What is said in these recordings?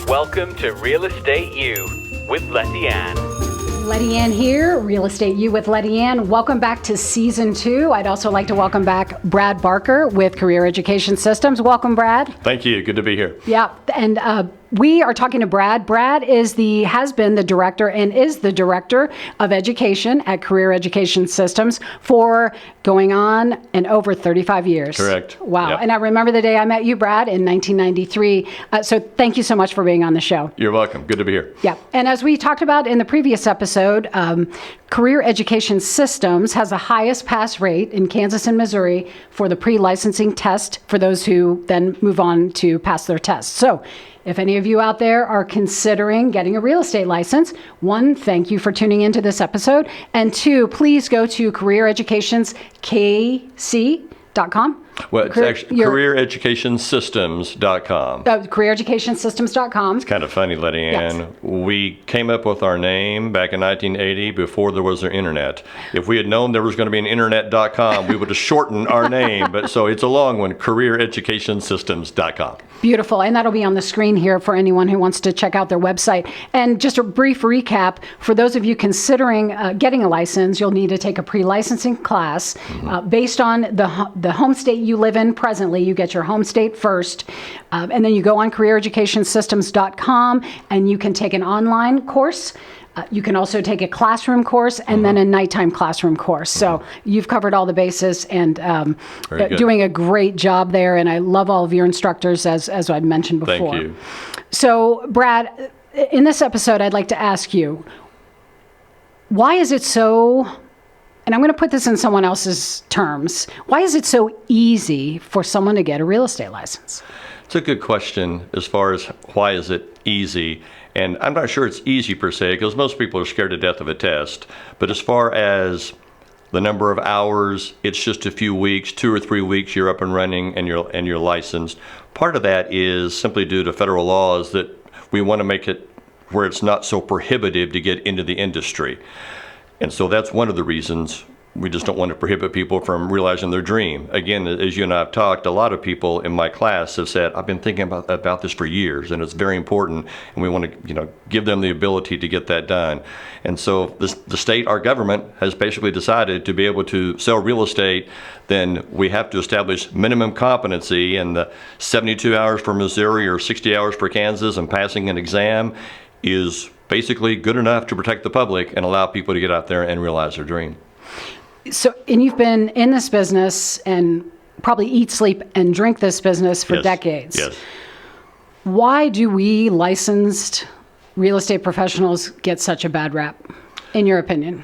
Welcome to Real Estate U with Lettiann. Lettiann here, Real Estate U with Lettiann. Welcome back to Season 2. I'd also like to welcome back Brad Barker with Career Education Systems. Welcome, Brad. Thank you. Good to be here. Yeah, and we are talking to Brad. Brad has been the director and is the director of education at Career Education Systems for going on and over 35 years. Correct. Wow. Yep. And I remember the day I met you, Brad, in 1993. So thank you so much for being on the show. You're welcome. Good to be here. Yeah. And as we talked about in the previous episode, Career Education Systems has the highest pass rate in Kansas and Missouri for the pre-licensing test for those who then move on to pass their test. So if any of you out there are considering getting a real estate license, one, thank you for tuning into this episode. And two, please go to careereducationskc.com. Well, it's actually careereducationsystems.com. Careereducationsystems.com. It's kind of funny, Lettiann. Yes. We came up with our name back in 1980 before there was an internet. If we had known there was going to be an internet.com, we would have shortened our name. But so it's a long one, careereducationsystems.com. Beautiful. And that'll be on the screen here for anyone who wants to check out their website. And just a brief recap, for those of you considering getting a license, you'll need to take a pre-licensing class based on the home state you live in presently. You get your home state first, and then you go on careereducationsystems.com and you can take an online course. You can also take a classroom course and then a nighttime classroom course. So you've covered all the bases and doing a great job there. And I love all of your instructors, as I'd mentioned before. Thank you. So, Brad, in this episode, I'd like to ask you, why is it so, and I'm going to put this in someone else's terms, why is it so easy for someone to get a real estate license? It's a good question as far as why is it easy. And I'm not sure it's easy per se, because most people are scared to death of a test. But as far as the number of hours, it's just a few weeks, 2 or 3 weeks, you're up and running and you're licensed. Part of that is simply due to federal laws that we want to make it where it's not so prohibitive to get into the industry. And so that's one of the reasons we just don't want to prohibit people from realizing their dream. Again, as you and I have talked, a lot of people in my class have said, I've been thinking about this for years, and it's very important, and we want to give them the ability to get that done. And so the state, our government, has basically decided to be able to sell real estate, then we have to establish minimum competency, and the 72 hours for Missouri or 60 hours for Kansas and passing an exam is basically good enough to protect the public and allow people to get out there and realize their dream. So, and you've been in this business and probably eat, sleep, and drink this business for decades. Yes. Why do we licensed real estate professionals get such a bad rap, in your opinion?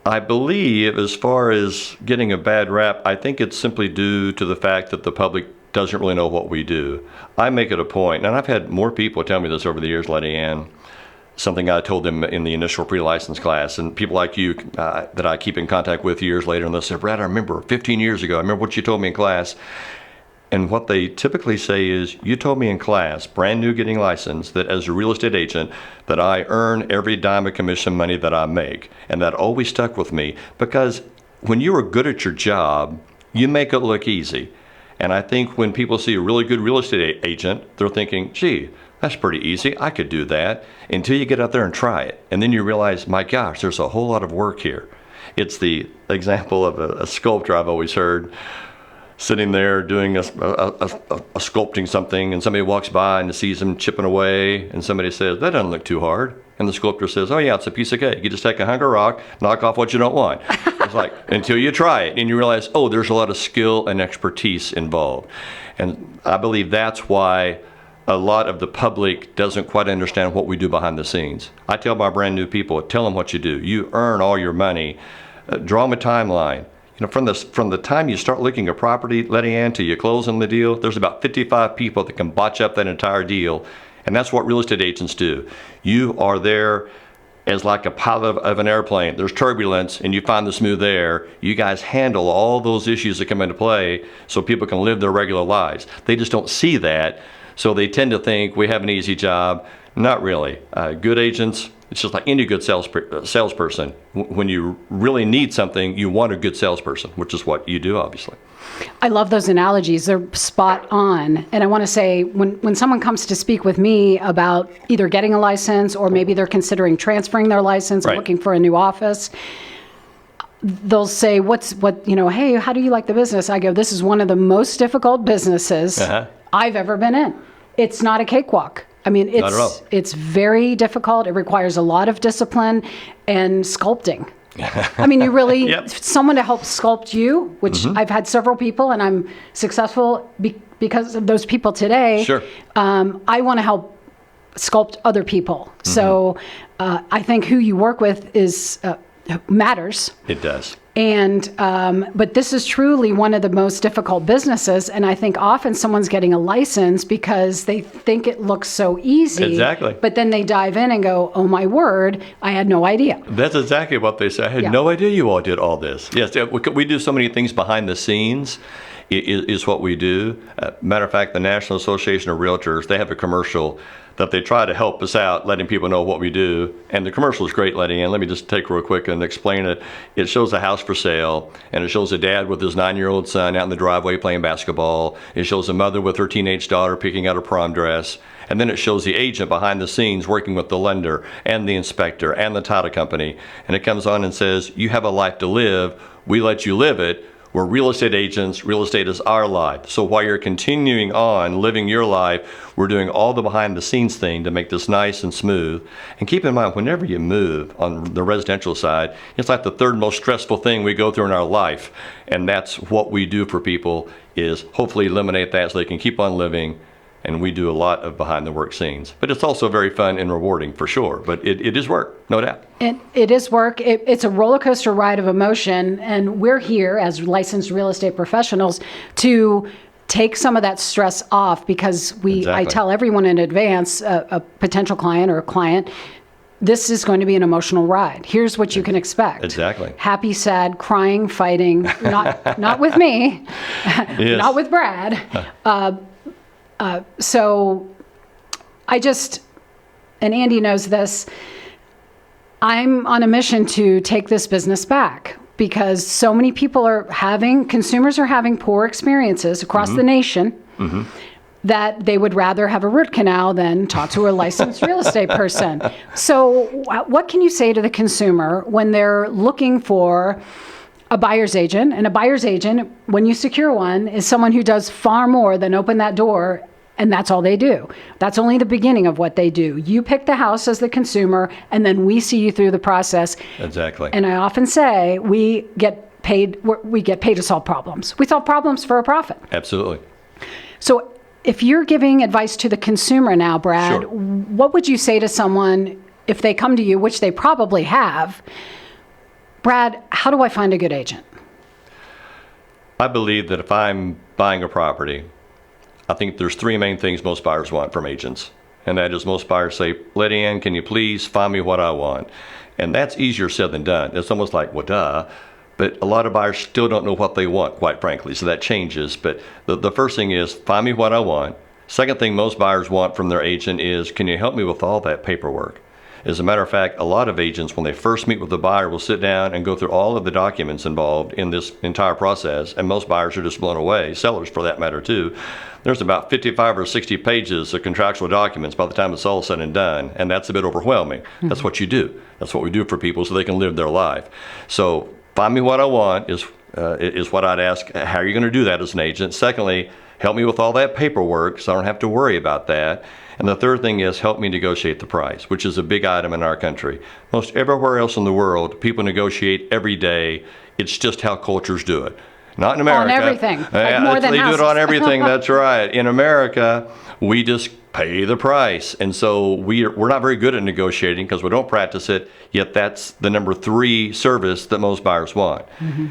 I believe, as far as getting a bad rap, I think it's simply due to the fact that the public doesn't really know what we do. I make it a point, and I've had more people tell me this over the years, Lettiann, something I told them in the initial pre-license class, and people like you that I keep in contact with years later, and they'll say, Brad, I remember 15 years ago, I remember what you told me in class. And what they typically say is, you told me in class, brand new getting licensed, that as a real estate agent, that I earn every dime of commission money that I make. And that always stuck with me, because when you are good at your job, you make it look easy. And I think when people see a really good real estate agent, they're thinking, gee, that's pretty easy. I could do that, until you get out there and try it. And then you realize, my gosh, there's a whole lot of work here. It's the example of a sculptor I've always heard, sitting there doing a sculpting something, and somebody walks by and sees him chipping away, and somebody says, that doesn't look too hard. And the sculptor says, oh yeah, it's a piece of cake. You just take a hunk of rock, knock off what you don't want. It's like, until you try it and you realize, oh, there's a lot of skill and expertise involved. And I believe that's why a lot of the public doesn't quite understand what we do behind the scenes. I tell my brand new people, tell them what you do. You earn all your money. Draw them a timeline. From the time you start looking at property, Lettiann, till you close on the deal, there's about 55 people that can botch up that entire deal. And that's what real estate agents do. You are there as like a pilot of an airplane. There's turbulence and you find the smooth air. You guys handle all those issues that come into play so people can live their regular lives. They just don't see that. So they tend to think we have an easy job. Not really. Good agents, it's just like any good salesperson. When you really need something, you want a good salesperson, which is what you do, obviously. I love those analogies. They're spot on. And I want to say, when someone comes to speak with me about either getting a license or maybe they're considering transferring their license and Right. looking for a new office, they'll say, hey, how do you like the business? I go, this is one of the most difficult businesses I've ever been in. It's not a cakewalk. I mean, Not at all. it's very difficult. It requires a lot of discipline and sculpting. I mean, you really, Yep. someone to help sculpt you, which I've had several people, and I'm successful because of those people today. Sure. I want to help sculpt other people. So I think who you work with is matters. It does. And but this is truly one of the most difficult businesses, and I think often someone's getting a license because they think it looks so easy. Exactly. But then they dive in and go, "Oh my word, I had no idea." That's exactly what they say. I had no idea you all did all this. Yes, we do so many things behind the scenes. Is what we do. Matter of fact, the National Association of Realtors, they have a commercial that they try to help us out, letting people know what we do. And the commercial is great, Lettiann. Let me just take real quick and explain it. It shows a house for sale, and it shows a dad with his 9-year-old son out in the driveway playing basketball. It shows a mother with her teenage daughter picking out a prom dress. And then it shows the agent behind the scenes working with the lender and the inspector and the title company. And it comes on and says, you have a life to live. We let you live it. We're real estate agents. Real estate is our life. So while you're continuing on living your life, we're doing all the behind the scenes thing to make this nice and smooth. And keep in mind, whenever you move on the residential side, it's like the third most stressful thing we go through in our life. And that's what we do for people, is hopefully eliminate that so they can keep on living. And we do a lot of behind the work scenes. But it's also very fun and rewarding for sure. But it is work, no doubt. It is work. It's a roller coaster ride of emotion. And we're here as licensed real estate professionals to take some of that stress off, because I tell everyone in advance, a potential client or a client, this is going to be an emotional ride. Here's what you can expect. Exactly. Happy, sad, crying, fighting. Not with me. Yes. Not with Brad. So and Andy knows this, I'm on a mission to take this business back, because so many people consumers are having poor experiences across the nation, that they would rather have a root canal than talk to a licensed real estate person. So what can you say to the consumer when they're looking for a buyer's agent? And a buyer's agent, when you secure one, is someone who does far more than open that door, and that's all they do. That's only the beginning of what they do. You pick the house as the consumer, and then we see you through the process. Exactly. And I often say we get paid to solve problems. We solve problems for a profit. Absolutely. So if you're giving advice to the consumer now, Brad, Sure. What would you say to someone if they come to you, which they probably have? Brad, how do I find a good agent? I believe that if I'm buying a property, I think there's 3 main things most buyers want from agents. And that is, most buyers say, Lettiann, can you please find me what I want? And that's easier said than done. It's almost like, well, duh. But a lot of buyers still don't know what they want, quite frankly. So that changes. But the first thing is, find me what I want. Second thing most buyers want from their agent is, can you help me with all that paperwork? As a matter of fact, a lot of agents, when they first meet with the buyer, will sit down and go through all of the documents involved in this entire process, and most buyers are just blown away, sellers for that matter too. There's about 55 or 60 pages of contractual documents by the time it's all said and done, and that's a bit overwhelming. That's what you do. That's what we do for people so they can live their life. So find me what I want is what I'd ask. How are you going to do that as an agent? Secondly, help me with all that paperwork so I don't have to worry about that. And the third thing is, help me negotiate the price, which is a big item in our country. Most everywhere else in the world, people negotiate every day. It's just how cultures do it. Not in America. On everything. Like more than they houses. do it on everything. That's right. In America, we just pay the price. And so we're not very good at negotiating because we don't practice it, yet that's the number 3 service that most buyers want.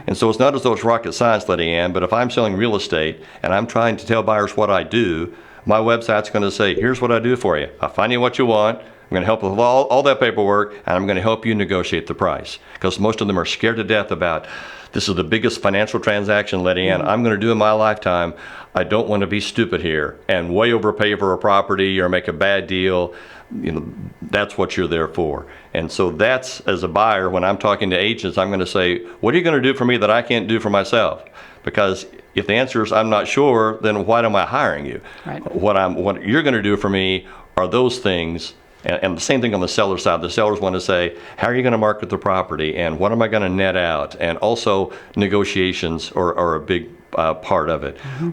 And so it's not as though it's rocket science, Lettiann, but if I'm selling real estate and I'm trying to tell buyers what I do, my website's going to say, here's what I do for you. I'll find you what you want. I'm going to help with all that paperwork, and I'm going to help you negotiate the price. Because most of them are scared to death about, this is the biggest financial transaction, Lettiann, I'm going to do in my lifetime. I don't want to be stupid here and way overpay for a property or make a bad deal. that's what you're there for. And so that's, as a buyer, when I'm talking to agents, I'm going to say, what are you going to do for me that I can't do for myself? Because if the answer is I'm not sure, then why am I hiring you? Right. What you're going to do for me are those things. And the same thing on the seller side. The sellers want to say, how are you going to market the property? And what am I going to net out? And also negotiations are a big part of it. Mm-hmm.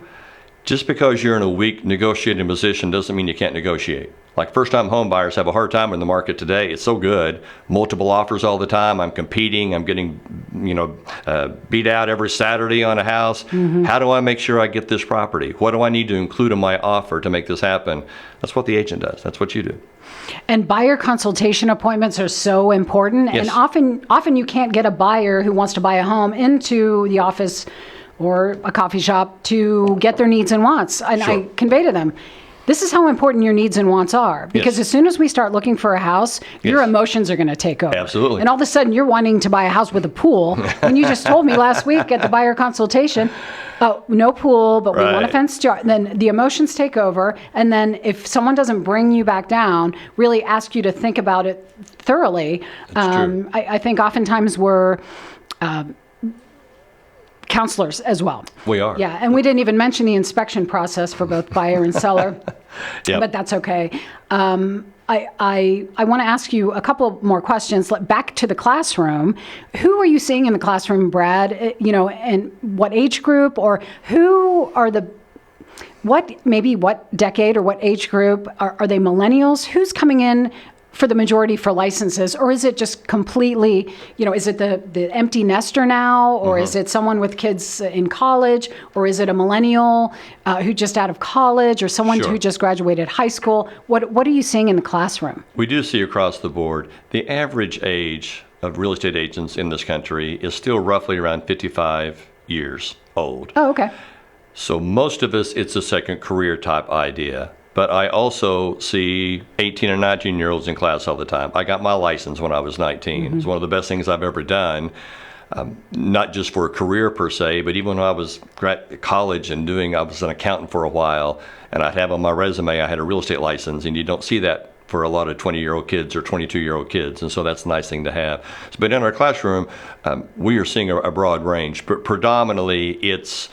Just because you're in a weak negotiating position doesn't mean you can't negotiate. Like first-time home buyers have a hard time in the market today. It's so good. Multiple offers all the time. I'm competing. I'm getting, beat out every Saturday on a house. Mm-hmm. How do I make sure I get this property? What do I need to include in my offer to make this happen? That's what the agent does. That's what you do. And buyer consultation appointments are so important. Yes. And often you can't get a buyer who wants to buy a home into the office or a coffee shop to get their needs and wants. And Sure. I convey to them, this is how important your needs and wants are. Because Yes. as soon as we start looking for a house, your Yes. emotions are going to take over. Absolutely. And all of a sudden, you're wanting to buy a house with a pool. When you just told me last week at the buyer consultation, oh, no pool, but we want a Right. fenced yard. Then the emotions take over. And then if someone doesn't bring you back down, really ask you to think about it thoroughly. That's true. I think oftentimes we're counselors as well. We are. Yeah, and we didn't even mention the inspection process for both buyer and seller, Yep. but that's okay. I want to ask you a couple more questions. Back to the classroom, who are you seeing in the classroom, Brad? And what age group, or who are what decade or what age group? Are they millennials? Who's coming in for the majority for licenses, or is it just completely, is it the empty nester now, or is it someone with kids in college, or is it a millennial who just out of college, or someone Sure. who just graduated high school? What are you seeing in the classroom? We do see across the board, the average age of real estate agents in this country is still roughly around 55 years old. Oh, okay. So most of us, it's a second career type idea. But I also see 18 and 19-year-olds in class all the time. I got my license when I was 19. It's one of the best things I've ever done, not just for a career per se, but even when I was at college and I was an accountant for a while, and I'd have on my resume, I had a real estate license, and you don't see that for a lot of 20-year-old kids or 22-year-old kids, and so that's a nice thing to have. But in our classroom, we are seeing a broad range, but predominantly it's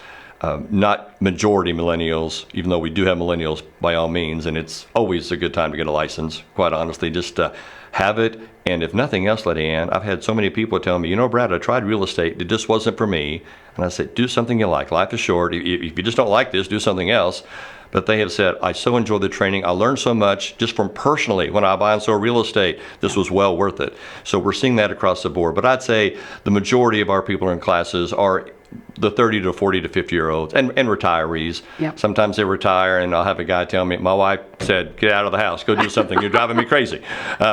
not majority millennials, even though we do have millennials by all means, and it's always a good time to get a license, quite honestly, just to have it. And if nothing else, Lettiann, I've had so many people tell me, Brad, I tried real estate, it just wasn't for me. And I said, do something you like. Life is short. If you just don't like this, do something else. But they have said, I so enjoyed the training. I learned so much just from personally when I buy and sell real estate. This was well worth it. So we're seeing that across the board. But I'd say the majority of our people in classes are the 30 to 40 to 50-year-olds and retirees. Yep. Sometimes they retire, and I'll have a guy tell me, my wife said, get out of the house, go do something. You're driving me crazy.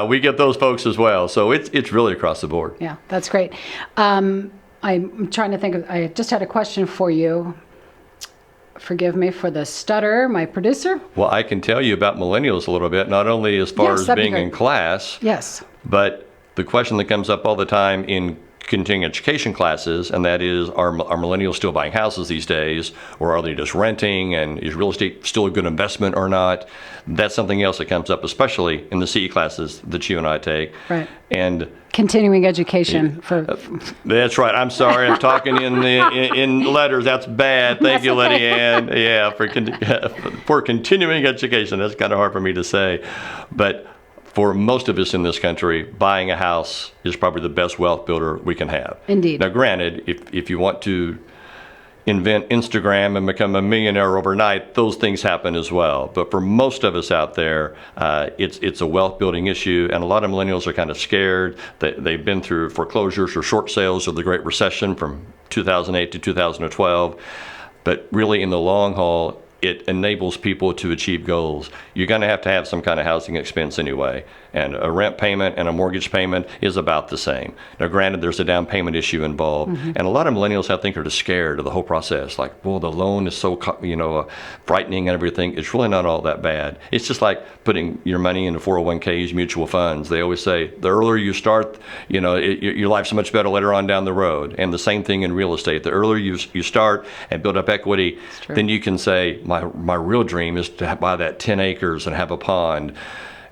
We get those folks as well. So it's really across the board. Yeah, that's great. I'm trying to think I just had a question for you. Forgive me for the stutter, my producer. Well, I can tell you about millennials a little bit, not only as far Yes, as that'd be being in great. class, Yes. but the question that comes up all the time in continuing education classes, and that is, are millennials still buying houses these days, or are they just renting, and is real estate still a good investment or not? That's something else that comes up, especially in the CE classes that you and I take. Right. And Continuing education for that's right. I'm sorry. I'm talking in letters. That's bad. Thank you, That's okay. Lettiann. Yeah, for continuing education. That's kind of hard for me to say, but for most of us in this country, buying a house is probably the best wealth builder we can have. Indeed. Now, granted, if you want to invent Instagram and become a millionaire overnight, those things happen as well. But for most of us out there, it's a wealth building issue, and a lot of millennials are kind of scared. They've been through foreclosures or short sales of the Great Recession from 2008 to 2012. But really, in the long haul, it enables people to achieve goals. You're going to have some kind of housing expense anyway, and a rent payment and a mortgage payment is about the same. Now, granted, there's a down payment issue involved, and a lot of millennials, I think, are just scared of the whole process. Like, well, the loan is so frightening and everything. It's really not all that bad. It's just like putting your money into 401ks, mutual funds. They always say the earlier you start, your life's so much better later on down the road. And the same thing in real estate. The earlier you start and build up equity, then you can say, my real dream is to buy that 10 acres and have a pond.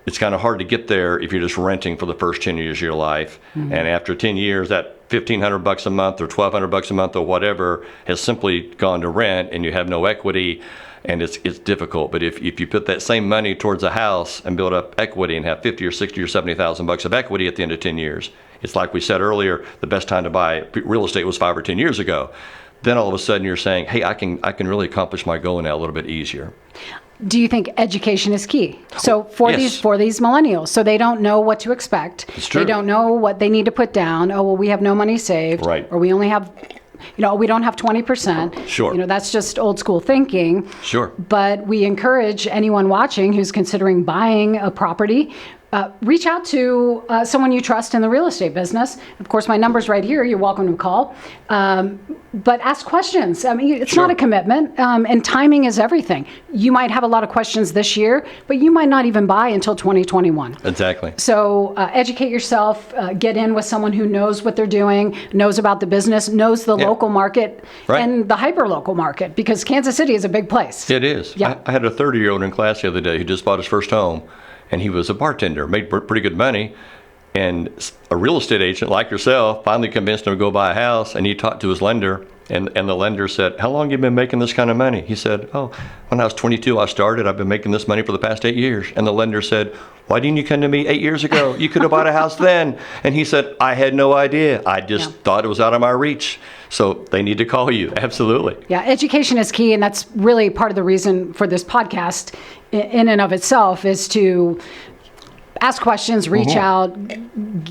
it's kind of hard to get there if you're just renting for the first 10 years of your life. And after 10 years, that $1,500 a month or $1,200 a month or whatever has simply gone to rent, and you have no equity, and it's difficult. But if you put that same money towards a house and build up equity and have 50 or 60 or 70,000 bucks of equity at the end of 10 years, it's like we said earlier, the best time to buy real estate was 5 or 10 years ago. Then all of a sudden you're saying, hey, I can really accomplish my goal now a little bit easier. Do you think education is key? So Yes. for these millennials, so they don't know what to expect. It's true. They don't know what they need to put down. Oh, well, we have no money saved. Right. Or we only have, we don't have 20%. Sure. That's just old school thinking. Sure. But we encourage anyone watching who's considering buying a property, reach out to someone you trust in the real estate business. Of course, my number's right here. You're welcome to call. But ask questions. I mean, it's not a commitment, and timing is everything. You might have a lot of questions this year, but you might not even buy until 2021. Exactly. So educate yourself, get in with someone who knows what they're doing, knows about the business, knows the local market and the hyper-local market, because Kansas City is a big place. It is. Yeah. I had a 30-year-old in class the other day who just bought his first home, and he was a bartender, made pretty good money. And a real estate agent like yourself finally convinced him to go buy a house, and he talked to his lender, and the lender said, how long have you been making this kind of money? He said, oh, when I was 22, I started. I've been making this money for the past 8 years. And the lender said, why didn't you come to me 8 years ago? You could have bought a house then. And he said, I had no idea. I just thought it was out of my reach. So they need to call you. Absolutely. Yeah, education is key, and that's really part of the reason for this podcast in and of itself, is to ask questions, reach out,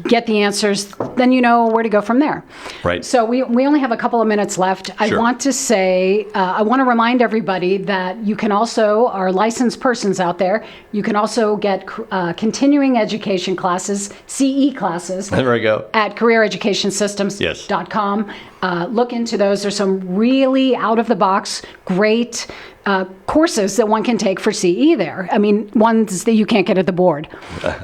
get the answers, then you know where to go from there. Right. So we only have a couple of minutes left. I want to say, I want to remind everybody that you can also, our licensed persons out there, you can also get continuing education classes, CE classes. There we go. At careereducationsystems.com. Look into those. There's some really out-of-the-box, great courses that one can take for CE there. I mean, ones that you can't get at the board.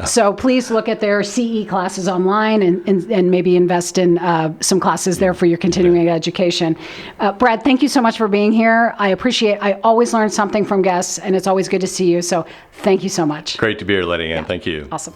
So please look at their CE classes online and maybe invest in some classes there for your continuing education. Brad, thank you so much for being here. I always learn something from guests, and it's always good to see you. So thank you so much. Great to be here, Lettiann. Thank you. Awesome.